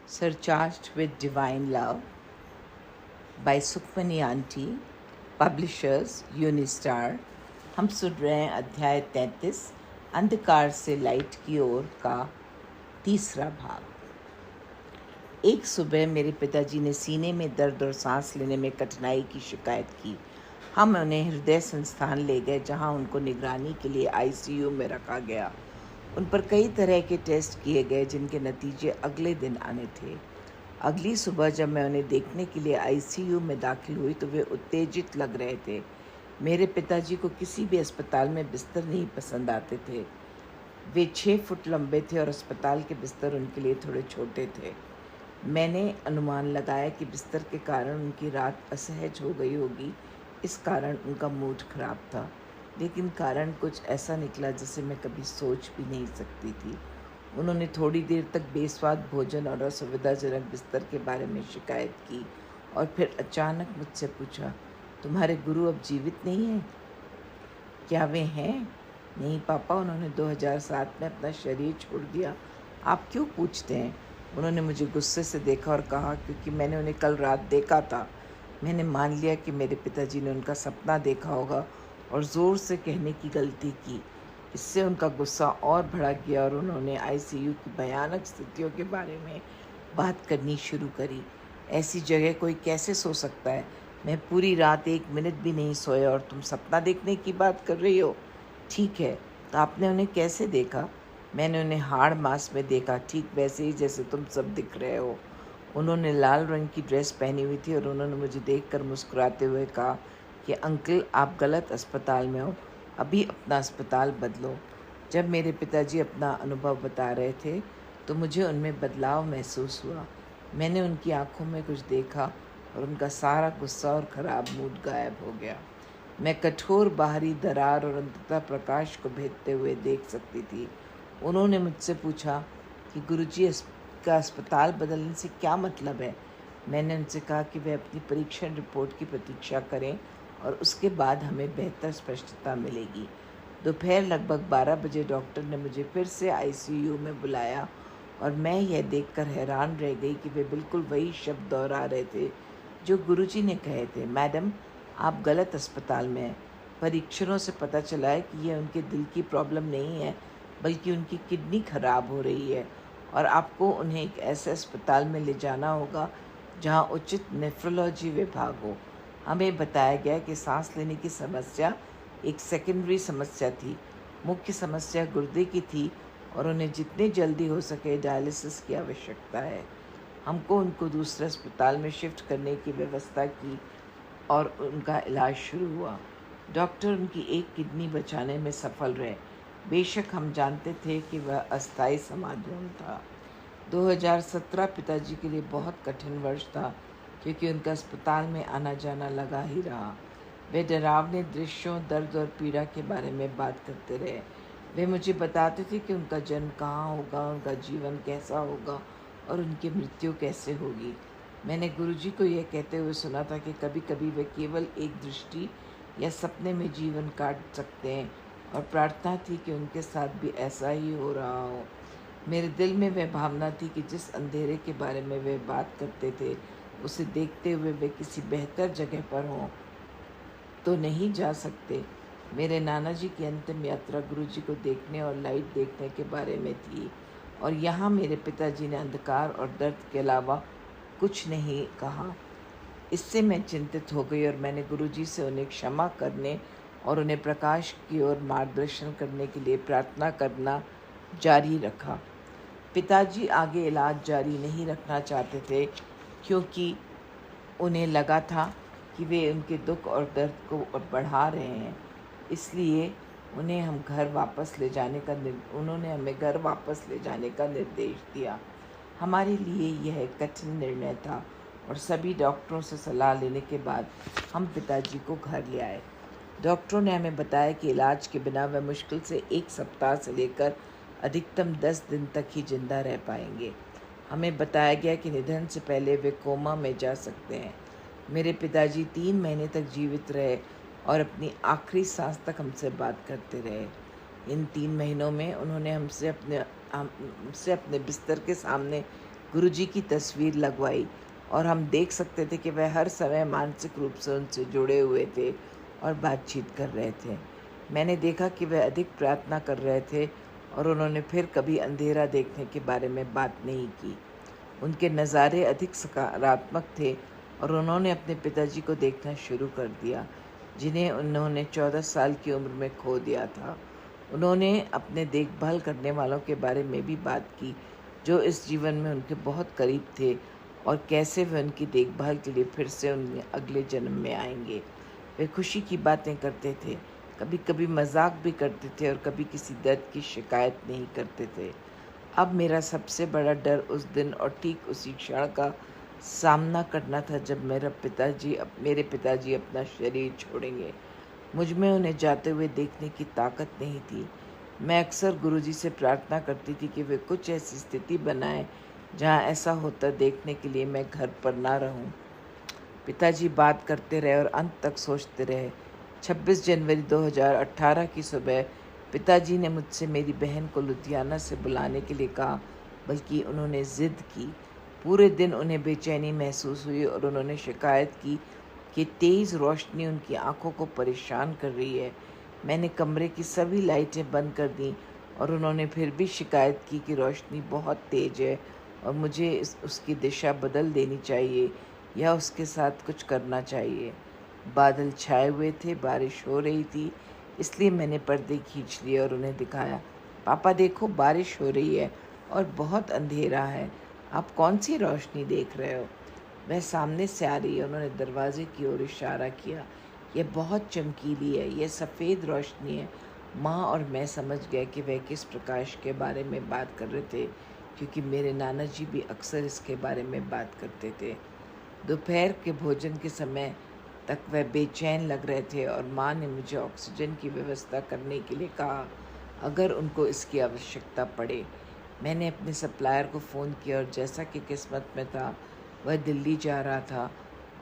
Surcharged with Divine Love by Sukhmani aunty, publishers Unistar. हम सुन रहे हैं अध्याय 33 अंधकार से लाइट की ओर का तीसरा भाग। एक सुबह मेरे पिताजी ने सीने में दर्द और सांस लेने में कठिनाई की शिकायत की। हम उन्हें हृदय संस्थान ले गए, जहां उनको निगरानी के लिए आईसीयू में रखा गया। उन पर कई तरह के टेस्ट किए गए, जिनके नतीजे अगले दिन आने थे। अगली सुबह जब मैं उन्हें देखने के लिए आईसीयू में दाखिल हुई तो वे उत्तेजित लग रहे थे। मेरे पिताजी को किसी भी अस्पताल में बिस्तर नहीं पसंद आते थे। वे 6 फुट लंबे थे और अस्पताल के बिस्तर उनके लिए थोड़े छोटे थे। मैंने अनुमान लगाया कि बिस्तर के कारण उनकी रात असहज हो गई होगी, इस कारण उनका मूड खराब था। लेकिन कारण कुछ ऐसा निकला जिसे मैं कभी सोच भी नहीं सकती थी। उन्होंने थोड़ी देर तक बेस्वाद भोजन और असुविधाजनक बिस्तर के बारे में शिकायत की और फिर अचानक मुझसे पूछा, तुम्हारे गुरु अब जीवित नहीं हैं? क्या वे हैं? नहीं पापा, उन्होंने 2007 में अपना शरीर छोड़ दिया। आप क्यों पूछते हैं? उन्होंने मुझे गुस्से से देखा और कहा, क्योंकि मैंने उन्हें कल रात देखा था। मैंने मान लिया कि मेरे पिताजी ने उनका सपना देखा होगा और ज़ोर से कहने की गलती की। इससे उनका गुस्सा और भड़क गया और उन्होंने आईसीयू की भयानक स्थितियों के बारे में बात करनी शुरू करी। ऐसी जगह कोई कैसे सो सकता है? मैं पूरी रात 1 मिनट भी नहीं सोया और तुम सपना देखने की बात कर रही हो? ठीक है, तो आपने उन्हें कैसे देखा? मैंने उन्हें हाड़ मास में देखा, ठीक वैसे ही जैसे तुम सब दिख रहे हो। उन्होंने लाल रंग की ड्रेस पहनी हुई थी और उन्होंने मुझे देखकर मुस्कुराते हुए कहा कि अंकल, आप गलत अस्पताल में हो, अभी अपना अस्पताल बदलो। जब मेरे पिताजी अपना अनुभव बता रहे थे तो मुझे उनमें बदलाव महसूस हुआ। मैंने उनकी आंखों में कुछ देखा और उनका सारा गुस्सा और ख़राब मूड गायब हो गया। मैं कठोर बाहरी दरार और अंततः प्रकाश को भेदते हुए देख सकती थी। उन्होंने मुझसे पूछा कि गुरुजी, का अस्पताल बदलने से क्या मतलब है? मैंने उनसे कहा कि वे अपनी परीक्षण रिपोर्ट की प्रतीक्षा करें और उसके बाद हमें बेहतर स्पष्टता मिलेगी। दोपहर लगभग 12 बजे डॉक्टर ने मुझे फिर से आईसीयू में बुलाया और मैं यह देखकर हैरान रह गई कि वे बिल्कुल वही शब्द दोहरा रहे थे जो गुरुजी ने कहे थे। मैडम, आप गलत अस्पताल में हैं। परीक्षणों से पता चला है कि यह उनके दिल की प्रॉब्लम नहीं है, बल्कि उनकी किडनी खराब हो रही है और आपको उन्हें एक ऐसे अस्पताल में ले जाना होगा जहां उचित नेफ्रोलॉजी विभाग हो। हमें बताया गया कि सांस लेने की समस्या एक सेकेंडरी समस्या थी। मुख्य समस्या गुर्दे की थी और उन्हें जितने जल्दी हो सके डायलिसिस की आवश्यकता है। हमको उनको दूसरे अस्पताल में शिफ्ट करने की व्यवस्था की और उनका इलाज शुरू हुआ। डॉक्टर उनकी एक किडनी बचाने में सफल रहे। बेशक हम जानते थे कि वह अस्थायी समाधान था। 2017 पिताजी के लिए बहुत कठिन वर्ष था, क्योंकि उनका अस्पताल में आना जाना लगा ही रहा। वे डरावने दृश्यों, दर्द और पीड़ा के बारे में बात करते रहे। वे मुझे बताते थे कि उनका जन्म कहाँ होगा, उनका जीवन कैसा होगा और उनकी मृत्यु कैसे होगी। मैंने गुरुजी को यह कहते हुए सुना था कि कभी कभी वे केवल एक दृष्टि या सपने में जीवन काट सकते हैं, और प्रार्थना थी कि उनके साथ भी ऐसा ही हो रहा हो। मेरे दिल में वह भावना थी कि जिस अंधेरे के बारे में वे बात करते थे, उसे देखते हुए वे किसी बेहतर जगह पर हों तो नहीं जा सकते। मेरे नाना जी की अंतिम यात्रा गुरुजी को देखने और लाइट देखने के बारे में थी, और यहाँ मेरे पिताजी ने अंधकार और दर्द के अलावा कुछ नहीं कहा। इससे मैं चिंतित हो गई और मैंने गुरुजी से उन्हें क्षमा करने और उन्हें प्रकाश की ओर मार्गदर्शन करने के लिए प्रार्थना करना जारी रखा। पिताजी आगे इलाज जारी नहीं रखना चाहते थे, क्योंकि उन्हें लगा था कि वे उनके दुख और दर्द को बढ़ा रहे हैं। इसलिए उन्होंने हमें घर वापस ले जाने का निर्देश दिया। हमारे लिए यह एक कठिन निर्णय था और सभी डॉक्टरों से सलाह लेने के बाद हम पिताजी को घर ले आए। डॉक्टरों ने हमें बताया कि इलाज के बिना वह मुश्किल से 1 सप्ताह से लेकर अधिकतम 10 दिन तक ही जिंदा रह पाएंगे। हमें बताया गया कि निधन से पहले वे कोमा में जा सकते हैं। मेरे पिताजी 3 महीने तक जीवित रहे और अपनी आखिरी सांस तक हमसे बात करते रहे। इन 3 महीनों में उन्होंने हमसे अपने बिस्तर के सामने गुरुजी की तस्वीर लगवाई और हम देख सकते थे कि वह हर समय मानसिक रूप से उनसे जुड़े हुए थे और बातचीत कर रहे थे। मैंने देखा कि वह अधिक प्रार्थना कर रहे थे और उन्होंने फिर कभी अंधेरा देखने के बारे में बात नहीं की। उनके नज़ारे अधिक सकारात्मक थे और उन्होंने अपने पिताजी को देखना शुरू कर दिया, जिन्हें उन्होंने 14 साल की उम्र में खो दिया था। उन्होंने अपने देखभाल करने वालों के बारे में भी बात की, जो इस जीवन में उनके बहुत करीब थे और कैसे वे उनकी देखभाल के लिए फिर से उन अगले जन्म में आएंगे। वे खुशी की बातें करते थे, कभी कभी मजाक भी करते थे और कभी किसी दर्द की शिकायत नहीं करते थे। अब मेरा सबसे बड़ा डर उस दिन और ठीक उसी क्षण का सामना करना था जब मेरे पिताजी अपना शरीर छोड़ेंगे। मुझ में उन्हें जाते हुए देखने की ताकत नहीं थी। मैं अक्सर गुरुजी से प्रार्थना करती थी कि वे कुछ ऐसी स्थिति बनाएं जहां ऐसा होता देखने के लिए मैं घर पर ना रहूं। पिताजी बात करते रहे और अंत तक सोचते रहे। 26 जनवरी 2018 की सुबह पिताजी ने मुझसे मेरी बहन को लुधियाना से बुलाने के लिए कहा, बल्कि उन्होंने ज़िद की। पूरे दिन उन्हें बेचैनी महसूस हुई और उन्होंने शिकायत की कि तेज़ रोशनी उनकी आंखों को परेशान कर रही है। मैंने कमरे की सभी लाइटें बंद कर दी और उन्होंने फिर भी शिकायत की कि रोशनी बहुत तेज़ है और मुझे उसकी दिशा बदल देनी चाहिए या उसके साथ कुछ करना चाहिए। बादल छाए हुए थे, बारिश हो रही थी, इसलिए मैंने पर्दे खींच लिए और उन्हें दिखाया। पापा देखो, बारिश हो रही है और बहुत अंधेरा है। आप कौन सी रोशनी देख रहे हो? वह सामने से आ रही है। उन्होंने दरवाजे की ओर इशारा किया। यह बहुत चमकीली है, यह सफ़ेद रोशनी है। माँ और मैं समझ गए कि वह किस प्रकाश के बारे में बात कर रहे थे, क्योंकि मेरे नाना जी भी अक्सर इसके बारे में बात करते थे। दोपहर के भोजन के समय तक वह बेचैन लग रहे थे और माँ ने मुझे ऑक्सीजन की व्यवस्था करने के लिए कहा, अगर उनको इसकी आवश्यकता पड़े। मैंने अपने सप्लायर को फ़ोन किया और जैसा कि किस्मत में था, वह दिल्ली जा रहा था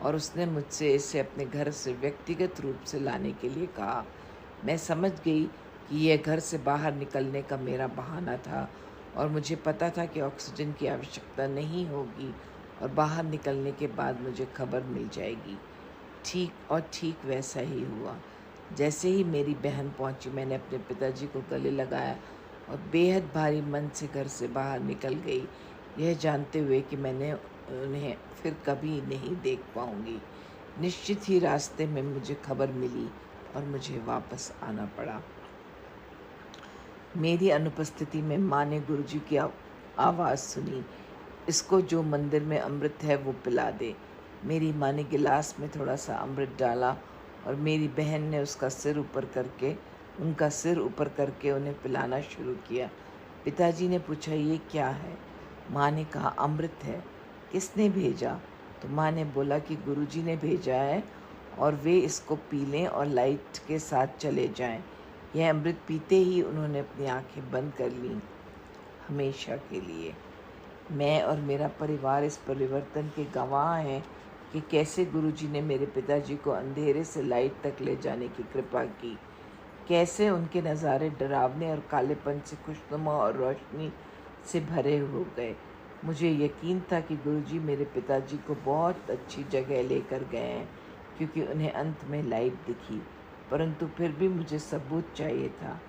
और उसने मुझसे इसे अपने घर से व्यक्तिगत रूप से लाने के लिए कहा। मैं समझ गई कि यह घर से बाहर निकलने का मेरा बहाना था और मुझे पता था कि ऑक्सीजन की आवश्यकता नहीं होगी और बाहर निकलने के बाद मुझे खबर मिल जाएगी। ठीक वैसा ही हुआ। जैसे ही मेरी बहन पहुंची, मैंने अपने पिताजी को गले लगाया और बेहद भारी मन से घर से बाहर निकल गई, यह जानते हुए कि मैंने उन्हें फिर कभी नहीं देख पाऊंगी। निश्चित ही रास्ते में मुझे खबर मिली और मुझे वापस आना पड़ा। मेरी अनुपस्थिति में माँ ने गुरुजी की आवाज़ सुनी, इसको जो मंदिर में अमृत है वो पिला दे। मेरी माँ ने गिलास में थोड़ा सा अमृत डाला और मेरी बहन ने उनका सिर ऊपर करके उन्हें पिलाना शुरू किया। पिताजी ने पूछा, ये क्या है? माँ ने कहा, अमृत है। किसने भेजा? तो माँ ने बोला कि गुरुजी ने भेजा है और वे इसको पी लें और लाइट के साथ चले जाएं। यह अमृत पीते ही उन्होंने अपनी आंखें बंद कर लीं, हमेशा के लिए। मैं और मेरा परिवार इस परिवर्तन के गवाह हैं कि कैसे गुरुजी ने मेरे पिताजी को अंधेरे से लाइट तक ले जाने की कृपा की। कैसे उनके नज़ारे डरावने और कालेपन से खुशनुमा और रोशनी से भरे हो गए। मुझे यकीन था कि गुरुजी मेरे पिताजी को बहुत अच्छी जगह लेकर गए हैं, क्योंकि उन्हें अंत में लाइट दिखी, परंतु फिर भी मुझे सबूत चाहिए था।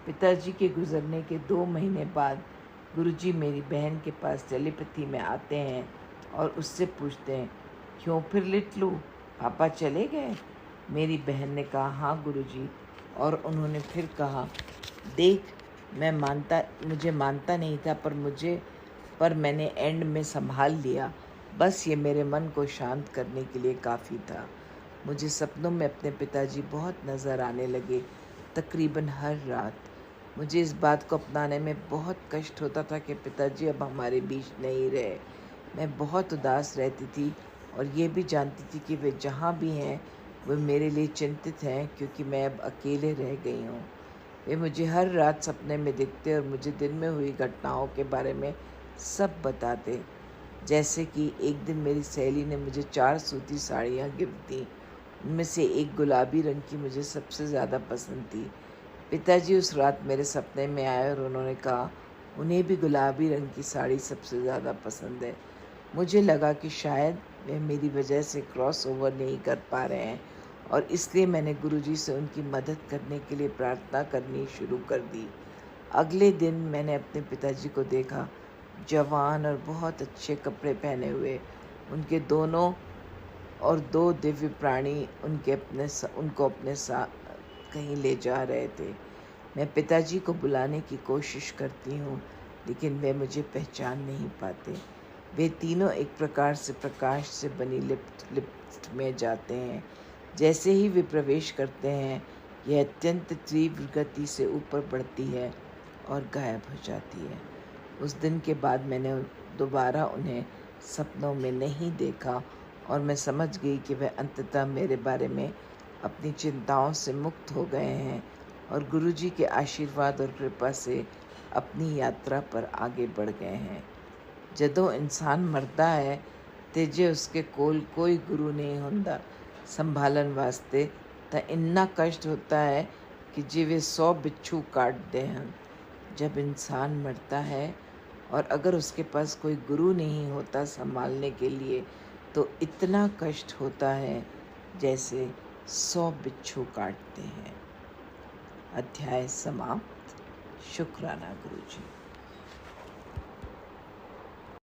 पिताजी के गुजरने के 2 महीने बाद गुरुजी मेरी बहन के पास टेलीपैथी में आते हैं और उससे पूछते हैं, क्यों फिर लिट लूँ, पापा चले गए? मेरी बहन ने कहा, हाँ गुरुजी। और उन्होंने फिर कहा, देख, मुझे मानता नहीं था, पर मैंने एंड में संभाल लिया। बस ये मेरे मन को शांत करने के लिए काफ़ी था। मुझे सपनों में अपने पिताजी बहुत नज़र आने लगे, तकरीबन हर रात। मुझे इस बात को अपनाने में बहुत कष्ट होता था कि पिताजी अब हमारे बीच नहीं रहे। मैं बहुत उदास रहती थी और ये भी जानती थी कि वे जहाँ भी हैं वे मेरे लिए चिंतित हैं, क्योंकि मैं अब अकेले रह गई हूँ। वे मुझे हर रात सपने में दिखते और मुझे दिन में हुई घटनाओं के बारे में सब बताते। जैसे कि एक दिन मेरी सहेली ने मुझे 4 सूती साड़ियाँ गिफ्ट दी। उनमें से एक गुलाबी रंग की मुझे सबसे ज़्यादा पसंद थी। पिताजी उस रात मेरे सपने में आए और उन्होंने कहा, उन्हें भी गुलाबी रंग की साड़ी सबसे ज़्यादा पसंद है। मुझे लगा कि शायद वे मेरी वजह से क्रॉस ओवर नहीं कर पा रहे हैं और इसलिए मैंने गुरुजी से उनकी मदद करने के लिए प्रार्थना करनी शुरू कर दी। अगले दिन मैंने अपने पिताजी को देखा, जवान और बहुत अच्छे कपड़े पहने हुए। उनके दोनों और दो दिव्य प्राणी उनको अपने साथ कहीं ले जा रहे थे। मैं पिताजी को बुलाने की कोशिश करती हूँ, लेकिन वे मुझे पहचान नहीं पाते। वे तीनों एक प्रकार से प्रकाश से बनी लिफ्ट में जाते हैं। जैसे ही वे प्रवेश करते हैं, यह अत्यंत तीव्र गति से ऊपर बढ़ती है और गायब हो जाती है। उस दिन के बाद मैंने दोबारा उन्हें सपनों में नहीं देखा और मैं समझ गई कि वे अंततः मेरे बारे में अपनी चिंताओं से मुक्त हो गए हैं और गुरुजी के आशीर्वाद और कृपा से अपनी यात्रा पर आगे बढ़ गए हैं। जदों इंसान मरता है ते जे उसके कोल कोई गुरु नहीं हुंदा संभालन वास्ते, तो इन्ना कष्ट होता है कि जिवे 100 बिच्छू काट दे हैं। जब इंसान मरता है और अगर उसके पास कोई गुरु नहीं होता संभालने के लिए, तो इतना कष्ट होता है जैसे 100 बिच्छू काटते हैं। अध्याय समाप्त। शुक्राना गुरुजी।